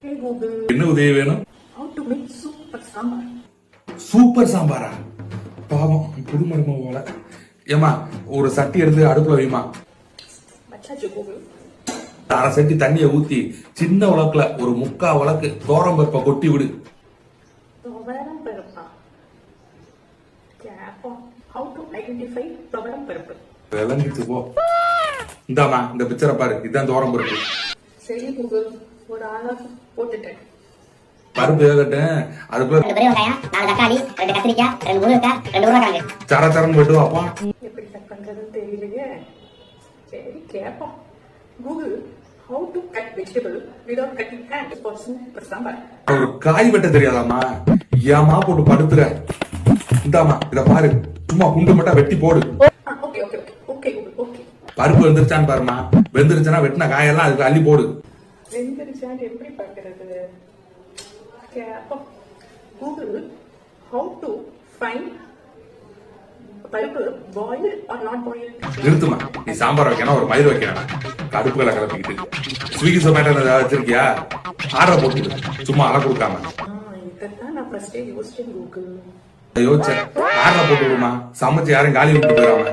Hey Google, என்ன உதவி வேணும்? how to make super sambar? Super சாம்பாரா? பாவம் புது மருமக போல. ஏமா ஒரு சட்டி எடுத்து அடுப்புல வைமா. வச்சாச்சு Google. அரை சட்டி தண்ணியை ஊத்தி சின்ன உலக்குல ஒரு முக்கா உலக்கு தோரம்பருப்பை கொட்டி விடு. துவரம் பருப்பா? கேப்போம். How to identify துவரம் பருப்பு? விளங்கிச்சு போ. இந்தாமா இந்த பிக்சரை பாரு, இதுதான் தோரம்பருப்பு. சரி Google, ஒரு ஆளாக்கு போட்டுட்டேன். பருப்பு வேகட்டும், அதுக்குள்ள 2 பெரிய வெங்காயம், 4 தக்காளி, 2 கத்திரிக்காய், 2 முருங்கைக்காய், 2 உருளைக்கிழங்கு. சர சரன்னு போயிட்டு அப்பா. எப்படி கட் பண்றதுன்னு தெரியலையே. சரி கேப்போம். Google, how to cut vegetable without cutting hands for super sambar? ஒரு காய் வெட்ட தெரியாதாமா? ஏமா போட்டு படுத்துற? இந்தாமா இத பாரு, சும்மா குண்டு மட்டும் வெட்டி போடு. Okay Google, okay. பருப்பு வெந்துருச்சான்னு பாருமா. வெந்துருச்சுன்னா வெட்டின காயெல்லாம் அதுக்கு அள்ளி போடு. வெந்தரிச்சான்னு எப்படி பார்க்கறது? கேப்போம். Google, how to find பருப்பு boiled or not boiled? நிறுத்துமா, நீ சாம்பார் வைக்கணும் ஒரு மயிர் வைக்கணும், கடுப்புகளை கிளப்பிக்கிட்டு. ஸ்விக்கி சொமேட்டோ ஏதாவது வச்சிருக்கியா? ஆர்டர் போட்டு சும்மா அலை கொடுக்காம. இதைத்தான் நான் ஃபர்ஸ்டே யோசிச்சேன் Google. யோசிச்சேன், ஆர்டர் போட்டு விடுமா, சமைச்சு யாரும் காலி விட்டு போயிடாம.